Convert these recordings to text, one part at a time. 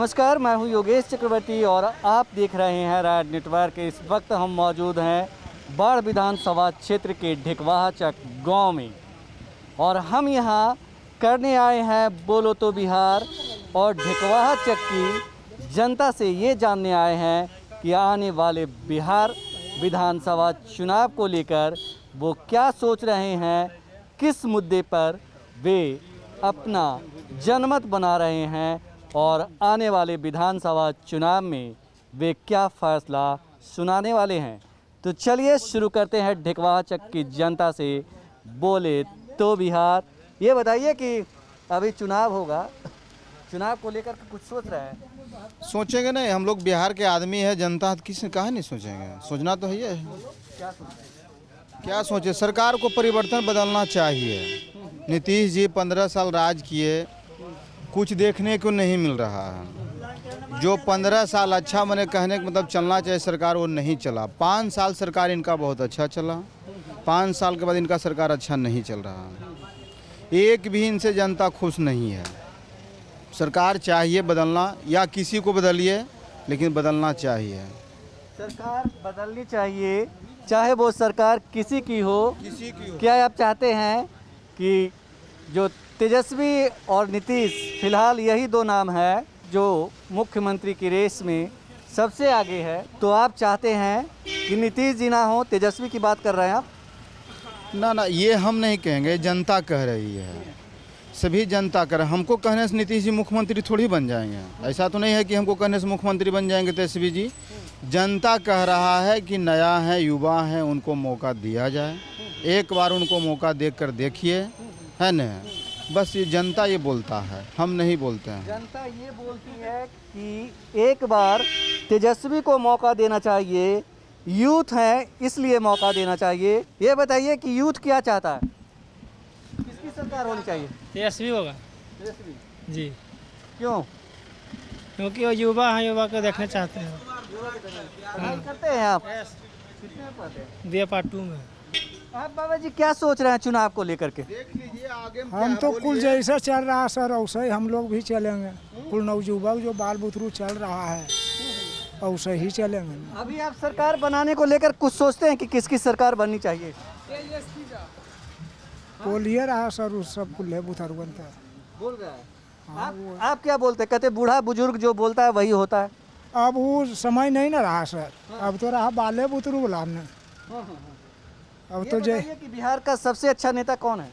नमस्कार, मैं हूं योगेश चक्रवर्ती और आप देख रहे हैं राज नेटवर्क। इस वक्त हम मौजूद हैं बाढ़ विधानसभा क्षेत्र के ढिकवाहा चक गांव में और हम यहां करने आए हैं बोलो तो बिहार और ढिकवाहा चक की जनता से ये जानने आए हैं कि आने वाले बिहार विधानसभा चुनाव को लेकर वो क्या सोच रहे हैं, किस मुद्दे पर वे अपना जनमत बना रहे हैं और आने वाले विधानसभा चुनाव में वे क्या फैसला सुनाने वाले हैं। तो चलिए शुरू करते हैं ढिकवाहा चक की जनता से बोले तो बिहार। ये बताइए कि अभी चुनाव होगा, चुनाव को लेकर कुछ सोच रहे हैं? सोचेंगे नहीं, हम लोग बिहार के आदमी है, जनता किसी कहा नहीं सोचेंगे, सोचना तो है। क्या सोच रहे हैं? क्या सोचे, सरकार को परिवर्तन बदलना चाहिए। नीतीश जी 15 साल राज किए, कुछ देखने को नहीं मिल रहा है। जो 15 साल अच्छा मैंने कहने का मतलब चलना चाहिए सरकार, वो नहीं चला। 5 साल सरकार इनका बहुत अच्छा चला, 5 साल के बाद इनका सरकार अच्छा नहीं चल रहा। एक भी इनसे जनता खुश नहीं है। सरकार चाहिए बदलना, या किसी को बदलिए, लेकिन बदलना चाहिए। सरकार बदलनी चाहिए, चाहे वो सरकार किसी की हो। किसी क्या आप चाहते हैं कि जो तेजस्वी और नीतीश, फिलहाल यही दो नाम है जो मुख्यमंत्री की रेस में सबसे आगे है, तो आप चाहते हैं कि नीतीश जी ना हो, तेजस्वी की बात कर रहे हैं आप? ना, ये हम नहीं कहेंगे, जनता कह रही है। सभी जनता कर, हमको कहने से नीतीश जी मुख्यमंत्री थोड़ी बन जाएंगे। ऐसा तो नहीं है कि हमको कहने से मुख्यमंत्री बन जाएंगे तेजस्वी जी। जनता कह रहा है कि नया है, युवा है, उनको मौका दिया जाए। एक बार उनको मौका देकर देखिए, है न। बस ये जनता ये बोलता है, हम नहीं बोलते हैं। जनता ये बोलती है कि एक बार तेजस्वी को मौका देना चाहिए, यूथ है इसलिए मौका देना चाहिए। ये बताइए कि यूथ क्या चाहता है, किसकी सरकार होनी चाहिए? तेजस्वी होगा तेजस्वी। जी, क्यों? क्योंकि वो युवा हैं, युवा को देखना चाहते हैं। पढ़ाई करते हैं आप? कितने में पढ़ते हैं? बी ए पार्ट 2 में। आप बाबा जी क्या सोच रहे हैं चुनाव को लेकर के? देख लीजिए आगे हम तो कुल जैसा चल रहा है सर, वैसे ही हम लोग भी चलेंगे। कुल नवयुवक जो बाल बुतरू चल रहा है वैसे ही चलेंगे। अभी आप सरकार बनाने को लेकर कुछ सोचते हैं कि किसकी सरकार बननी चाहिए? बोलिए रहा सर, उस सब कुल है बुतरुगन का। बोल रहा है। आप क्या बोलते हैं? कहते बूढ़ा बुजुर्ग जो बोलता है वही होता है। अब वो समय नहीं ना रहा सर, अब तो रहा बाले बुतरू गुलाम ने। अब ये तो जे बताइए कि बिहार का सबसे अच्छा नेता कौन है?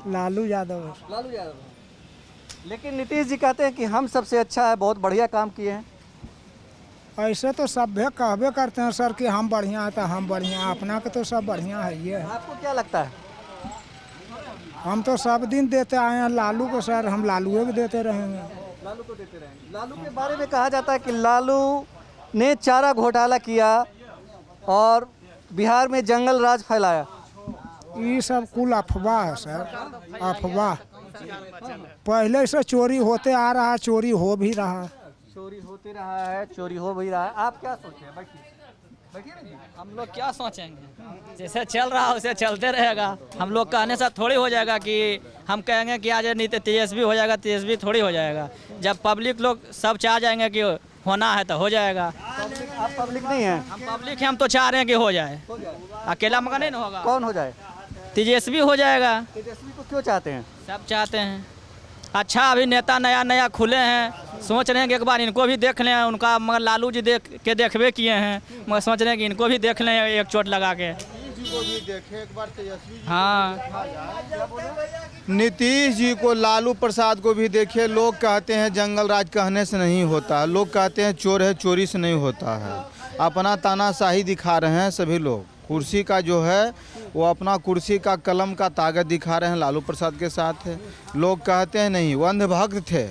लालू यादव। लालू यादव। लेकिन नीतीश जी कहते हैं कि हम सबसे अच्छा है, बहुत बढ़िया काम किए हैं। ऐसे तो सब कहबे करते हैं सर कि हम बढ़िया है तो हम बढ़िया, अपना के तो सब बढ़िया है। ये है, आपको क्या लगता है? हम तो सब दिन देते आए हैं लालू को सर, हम लालू को देते रहेंगे। लालू को देते रहेंगे। लालू के बारे में कहा जाता है कि लालू ने चारा घोटाला किया और बिहार में जंगल राज फैलाया। ये सब कुल अफवाह है सर, अफवाह। पहले से चोरी होते आ रहा है, चोरी हो भी रहा है। चोरी होते रहा है, चोरी हो भी रहा है। आप क्या सोचते हैं? बैठिए बैठिए ना जी। हम लोग क्या सोचेंगे, जैसे चल रहा है वैसे चलते रहेगा। हम लोग कहने से थोड़ी हो जाएगा कि हम कहेंगे कि आज नहीं तो तेजस्वी हो जाएगा, तेजस्वी थोड़ी हो जाएगा। जब पब्लिक लोग सब चाह जाएंगे कि होना है तो हो जाएगा। आप पब्लिक नहीं है? हम पब्लिक हैं, हम तो चाह रहे हैं कि हो जाए। अकेला मगर नहीं ना होगा, कौन हो जाए? तेजस्वी हो जाएगा। तेजस्वी को क्यों चाहते हैं? सब चाहते हैं। अच्छा, अभी नेता नया नया खुले हैं, सोच रहे हैं कि एक बार इनको भी देख लें। उनका मगर लालू जी देखबे किए हैं, मगर सोच रहे हैं कि इनको भी देख लें एक चोट लगा के। हाँ, नीतीश जी को, लालू प्रसाद को भी देखिए। लोग कहते हैं जंगल राज कहने से नहीं होता, लोग कहते हैं चोर है, चोरी से नहीं होता है। अपना तानाशाही दिखा रहे हैं सभी लोग। कुर्सी का जो है वो अपना कुर्सी का कलम का ताकत दिखा रहे हैं, लालू प्रसाद के साथ है। लोग कहते हैं नहीं, वो अंधभक्त थे,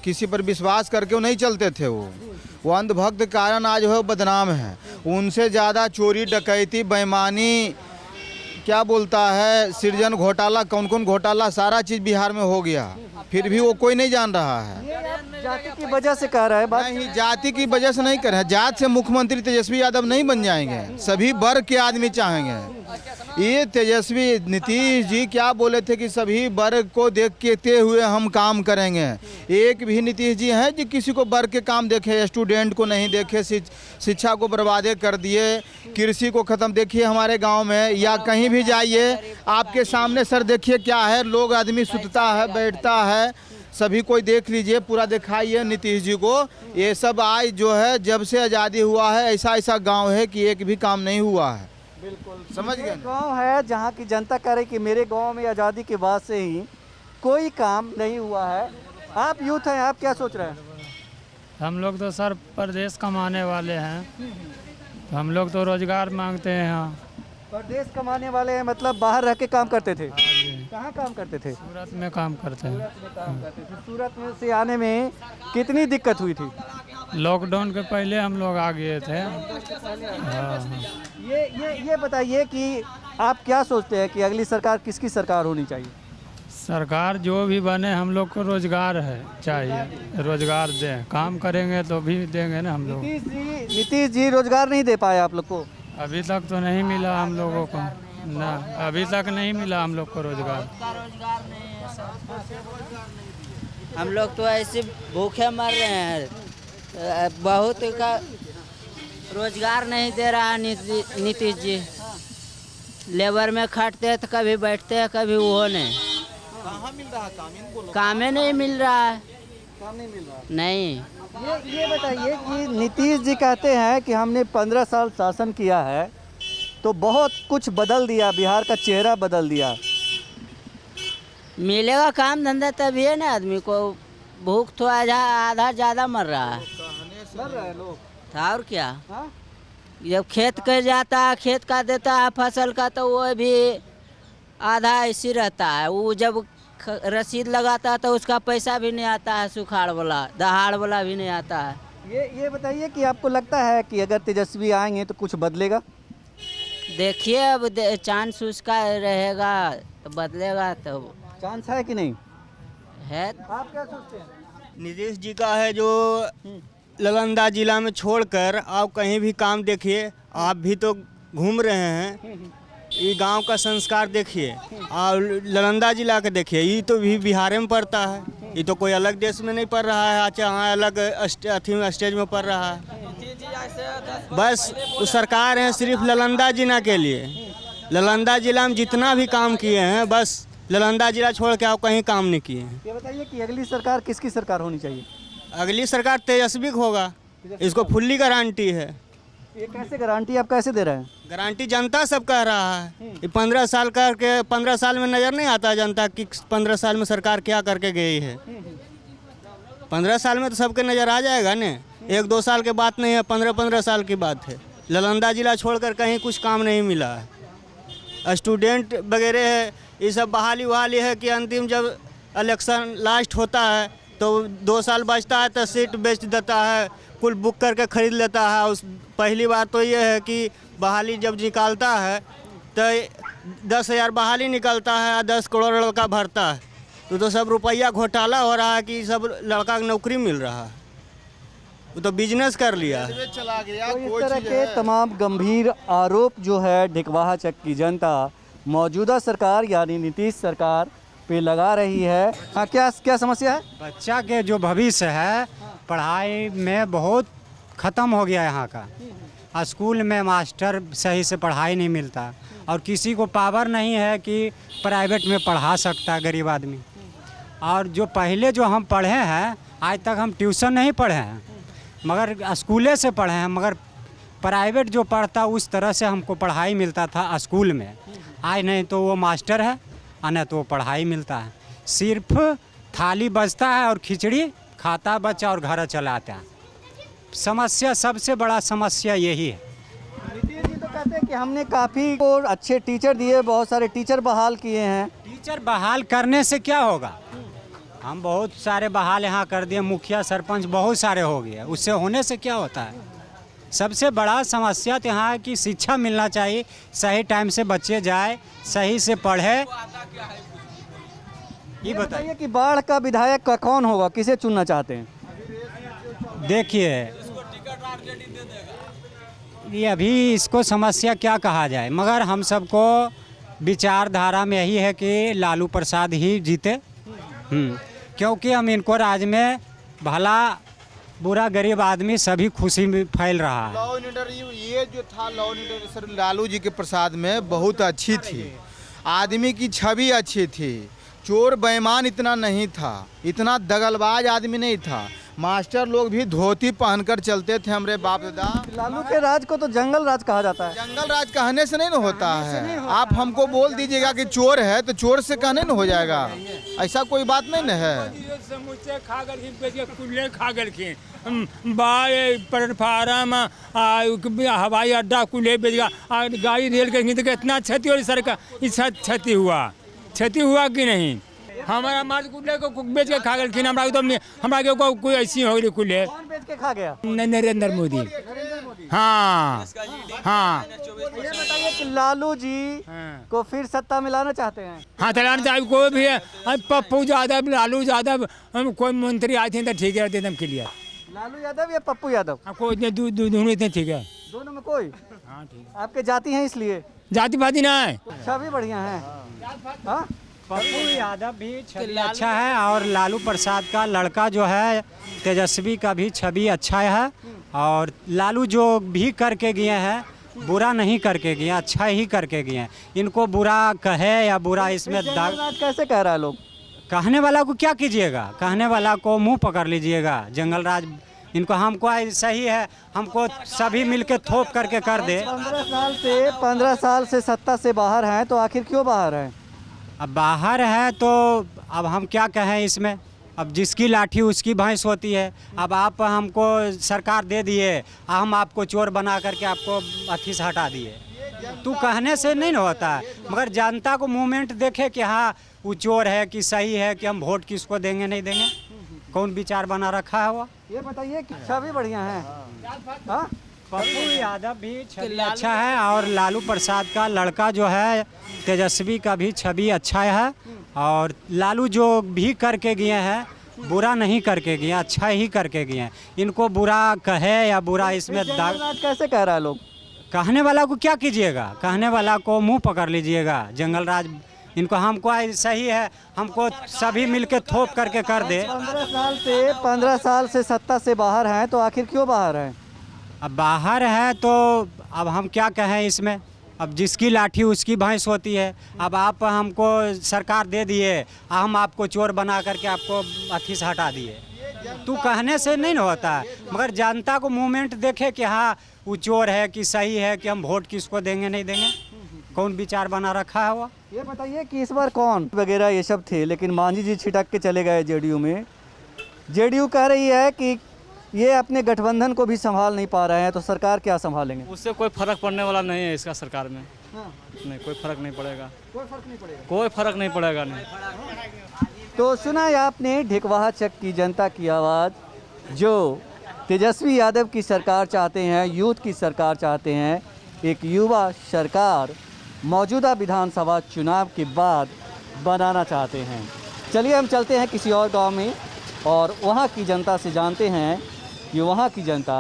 किसी पर विश्वास करके वो नहीं चलते थे। वो अंधभक्त के कारण आज वो बदनाम है। उनसे ज़्यादा चोरी डकैती बेईमानी क्या बोलता है, सृजन घोटाला, कौन कौन घोटाला, सारा चीज़ बिहार में हो गया, फिर भी वो कोई नहीं जान रहा है। जाति की वजह से कह रहा है बात? नहीं, जाति की वजह से नहीं कर रहे हैं। जात से मुख्यमंत्री तेजस्वी यादव नहीं बन जाएंगे, सभी वर्ग के आदमी चाहेंगे। ये तेजस्वी नीतीश जी क्या बोले थे कि सभी वर्ग को देखते हुए हम काम करेंगे। एक भी नीतीश जी हैं जो किसी को वर्ग के काम देखे, स्टूडेंट को नहीं देखे, शिक्षा को बर्बाद कर दिए, कृषि को ख़त्म। देखिए हमारे गांव में या कहीं भी जाइए आपके सामने सर देखिए क्या है, लोग आदमी सुतता है बैठता है, सभी कोई देख लीजिए, पूरा दिखाइए नीतीश जी को। ये सब आज जो है जब से आज़ादी हुआ है ऐसा ऐसा गांव है कि एक भी काम नहीं हुआ है। बिल्कुल समझ गए। गांव है जहां की जनता कह रही कि मेरे गांव में आज़ादी के बाद से ही कोई काम नहीं हुआ है। आप यूथ हैं, आप क्या सोच रहे हैं? हम लोग तो सर परदेश कमाने वाले हैं, तो हम लोग तो रोजगार मांगते हैं यहाँ। परदेश कमाने वाले हैं मतलब बाहर रह के काम करते थे? कहाँ काम करते थे? सूरत में काम करते हैं। सूरत में काम करते थे। सूरत में से आने में कितनी दिक्कत हुई थी? लॉकडाउन के पहले हम लोग आ गए थे। हाँ। ये बताइए कि आप क्या सोचते हैं कि अगली सरकार किसकी सरकार होनी चाहिए? सरकार जो भी बने हम लोग को रोजगार है चाहिए, रोजगार दें, काम करेंगे तो भी देंगे ना हम लोग। नीतीश जी रोजगार नहीं दे पाए आप लोग को? अभी तक तो नहीं मिला हम लोगों को ना, अभी तक नहीं मिला हम लोग को रोजगार। हम लोग तो ऐसे भूखे मर रहे हैं, बहुत का रोजगार नहीं दे रहा नीतीश जी। लेबर में खटते हैं तो कभी बैठते हैं कभी वो नहीं। कहाँ मिल रहा काम? कामे नहीं मिल रहा है। काम नहीं मिल रहा? नहीं। ये बताइए कि नीतीश जी कहते हैं कि हमने 15 साल शासन किया है तो बहुत कुछ बदल दिया, बिहार का चेहरा बदल दिया। मिलेगा काम धंधा तभी है ना, आदमी को भूख तो आधा ज़्यादा मर रहा है। मर रहे हैं लोग। था और क्या। हाँ? जब खेत कर जाता है, खेत का देता है फसल का, तो वो भी आधा ऐसे रहता है। वो जब रसीद लगाता है तो उसका पैसा भी नहीं आता है, सुखाड़ वाला दहाड़ वाला भी नहीं आता है। ये बताइए कि आपको लगता है कि अगर तेजस्वी आएंगे तो कुछ बदलेगा? देखिए अब चांस उसका रहेगा तो बदलेगा, तो चांस है कि नहीं है। आप क्या सोचते हैं? नीतीश जी का है जो नालंदा जिला में छोड़कर आप कहीं भी काम देखिए, आप भी तो घूम रहे हैं, ये गांव का संस्कार देखिए। और नालंदा जिला के देखिए, ये तो भी बिहार में पड़ता है, ये तो कोई अलग देश में नहीं पड़ रहा है, चाहे अलग अथी में स्टेज में पड़ रहा है। बस वो सरकार है सिर्फ नालंदा जिला के लिए। नालंदा जिला में जितना भी काम किए हैं बस नालंदा जिला छोड़ के आप कहीं काम नहीं किए हैं। ये बताइए कि अगली सरकार किसकी सरकार होनी चाहिए? अगली सरकार तेजस्वी होगा, इसको फुल्ली गारंटी है। ये कैसे गारंटी आप कैसे दे रहे हैं? गारंटी जनता सब कह रहा है। ये 15 साल करके 15 साल में नज़र नहीं आता जनता कि 15 साल में सरकार क्या करके गई है। 15 साल में तो सबके नज़र आ जाएगा न, 1-2 साल के बात नहीं है, 15-15 साल की बात है। नालंदा जिला छोड़कर कहीं कुछ काम नहीं मिला है। स्टूडेंट वगैरह है, ये सब बहाली वहाली है कि अंतिम जब इलेक्शन लास्ट होता है तो 2 साल बचता है तो सीट बेच देता है, कुल बुक करके ख़रीद लेता है। उस पहली बात तो ये है कि बहाली जब निकालता है तो 10,000 बहाली निकलता है और 10 करोड़ लड़का भरता है, तो सब रुपया घोटाला हो रहा है कि सब लड़का को नौकरी मिल रहा है, वो तो बिजनेस कर लिया है। चला गया तो इस तरह के तमाम गंभीर आरोप जो है ढिकवाहा चक की जनता मौजूदा सरकार यानी नीतीश सरकार पे लगा रही है। हाँ, क्या समस्या है? बच्चा के जो भविष्य है पढ़ाई में बहुत ख़त्म हो गया यहाँ का। स्कूल में मास्टर सही से पढ़ाई नहीं मिलता और किसी को पावर नहीं है कि प्राइवेट में पढ़ा सकता गरीब आदमी। और जो पहले जो हम पढ़े हैं आज तक हम ट्यूशन नहीं पढ़े हैं, मगर स्कूले से पढ़े हैं, मगर प्राइवेट जो पढ़ता उस तरह से हमको पढ़ाई मिलता था स्कूल में। आज नहीं तो वो मास्टर है और नहीं तो वो पढ़ाई मिलता है, सिर्फ थाली बजता है और खिचड़ी खाता बच्चा और घर चलाता है। समस्या सबसे बड़ा समस्या यही है। नीतीश जी तो कहते हैं कि हमने काफ़ी और अच्छे टीचर दिए, बहुत सारे टीचर बहाल किए हैं। टीचर बहाल करने से क्या होगा? हम बहुत सारे बहाल यहाँ कर दिए, मुखिया सरपंच बहुत सारे हो गए, उससे होने से क्या होता है? सबसे बड़ा समस्या तो यहाँ है कि शिक्षा मिलना चाहिए, सही टाइम से बच्चे जाए, सही से पढ़े। ये बताइए कि बाढ़ का विधायक का कौन होगा, किसे चुनना चाहते हैं? देखिए ये अभी इसको समस्या क्या कहा जाए, मगर हम सबको विचारधारा में यही है कि लालू प्रसाद ही जीते। क्योंकि हम इनको राज में भला बुरा गरीब आदमी सभी खुशी में फैल रहा है। लॉ एंड ऑर्डर ये जो था, law and order sir Lalu ji के प्रसाद में बहुत अच्छी थी। आदमी की छवि अच्छी थी, चोर बेईमान इतना नहीं था, इतना दगलबाज आदमी नहीं था। मास्टर लोग भी धोती पहनकर चलते थे हमारे बाप दादा। लालू के राज को तो जंगल राज कहा जाता है। जंगल राज कहने से नहीं ना होता है। आप हमको बोल दीजिएगा कि चोर है तो चोर से कहने न हो जाएगा, ऐसा कोई बात नहीं ना है। समूचे खा गए, कुल्ले खा गए, प्लेटफार्म हवाई अड्डा कुल्ले बेच गया, गाड़ी रेल के तो इतना क्षति हो सरकार, इसका क्षति हुआ कि नहीं? हमारा माल कुल्ले को बेच के खा गए, हमारा कोई ऐसी हो गई कुल्ले। कौन बेच के खा गया? नरेंद्र मोदी। हाँ हाँ, ये बताइए कि लालू जी को फिर सत्ता में लाना चाहते हैं? हाँ चलाना चाहिए, कोई भी है, पप्पू यादव, लालू यादव, कोई मंत्री आए थे तो ठीक है, एकदम क्लियर। लालू यादव या पप्पू यादव? कोई दोनों इतने ठीक है। दोनों में कोई? हाँ ठीक है। आपके जाति हैं इसलिए? जातिवादी ना है, छवि बढ़िया है। हाँ? पप्पू यादव भी छवि अच्छा है और लालू प्रसाद का लड़का जो है तेजस्वी का भी छवि अच्छा है। और लालू जो भी करके गए हैं बुरा नहीं करके गए, अच्छा ही करके गए हैं। इनको बुरा कहे या बुरा इसमें दाग राज कैसे कह रहा है लोग? कहने वाला को क्या कीजिएगा, कहने वाला को मुंह पकड़ लीजिएगा। जंगल राज इनको हमको सही है, हमको सभी मिलके थोप करके कर दे। 15 साल से सत्ता से बाहर हैं, तो आखिर क्यों बाहर हैं? अब बाहर है तो अब हम क्या कहें इसमें, अब जिसकी लाठी उसकी भैंस होती है। अब आप हमको सरकार दे दिए, हम आपको चोर बना करके आपको अथी से हटा दिए, तू कहने से नहीं ना होता है। मगर जनता को मूवमेंट देखे कि हाँ वो चोर है कि सही है, कि हम वोट किसको देंगे नहीं देंगे, कौन विचार बना रखा है वो। ये बताइए कि छवि बढ़िया है। हाँ? पप्पू यादव भी छवि अच्छा है और लालू प्रसाद का लड़का जो है तेजस्वी का भी छवि अच्छा है। और लालू जो भी करके गए हैं बुरा नहीं करके गए, अच्छा ही करके गए हैं। इनको बुरा कहे या बुरा इसमें दाग राज कैसे कह रहा है लोग? कहने वाला को क्या कीजिएगा, कहने वाला को मुंह पकड़ लीजिएगा। जंगल राज इनको हमको सही है, हमको सभी मिलके थोप करके कर दे। 15 साल से सत्ता से बाहर हैं, तो आखिर क्यों बाहर हैं? अब बाहर है तो अब हम क्या कहें इसमें, अब जिसकी लाठी उसकी भैंस होती है। अब आप हमको सरकार दे दिए, हम आपको चोर बना करके आपको अथी से हटा दिए, तू कहने से नहीं ना होता है। मगर जनता को मूवमेंट देखे कि हाँ वो चोर है कि सही है, कि हम वोट किसको देंगे नहीं देंगे, कौन विचार बना रखा है वो। ये बताइए कि इस बार कौन वगैरह ये सब थे, लेकिन मांझी जी छिटक के चले गए जेडीयू में। जेडीयू कह रही है कि ये अपने गठबंधन को भी संभाल नहीं पा रहे हैं, तो सरकार क्या संभालेंगे? उससे कोई फर्क पड़ने वाला नहीं है इसका सरकार में। हाँ। नहीं, कोई फर्क नहीं पड़ेगा, कोई फर्क नहीं पड़ेगा। कोई फर्क नहीं पड़ेगा नहीं। तो सुना है आपने ढिकवाहा चक की जनता की आवाज़, जो तेजस्वी यादव की सरकार चाहते हैं, यूथ की सरकार चाहते हैं, एक युवा सरकार मौजूदा विधानसभा चुनाव के बाद बनाना चाहते हैं। चलिए हम चलते हैं किसी और गांव में और वहां की जनता से जानते हैं कि वहां की जनता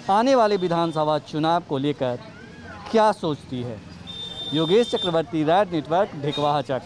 आने वाले विधानसभा चुनाव को लेकर क्या सोचती है। योगेश चक्रवर्ती, रैड नेटवर्क, ढिकवाहा चक।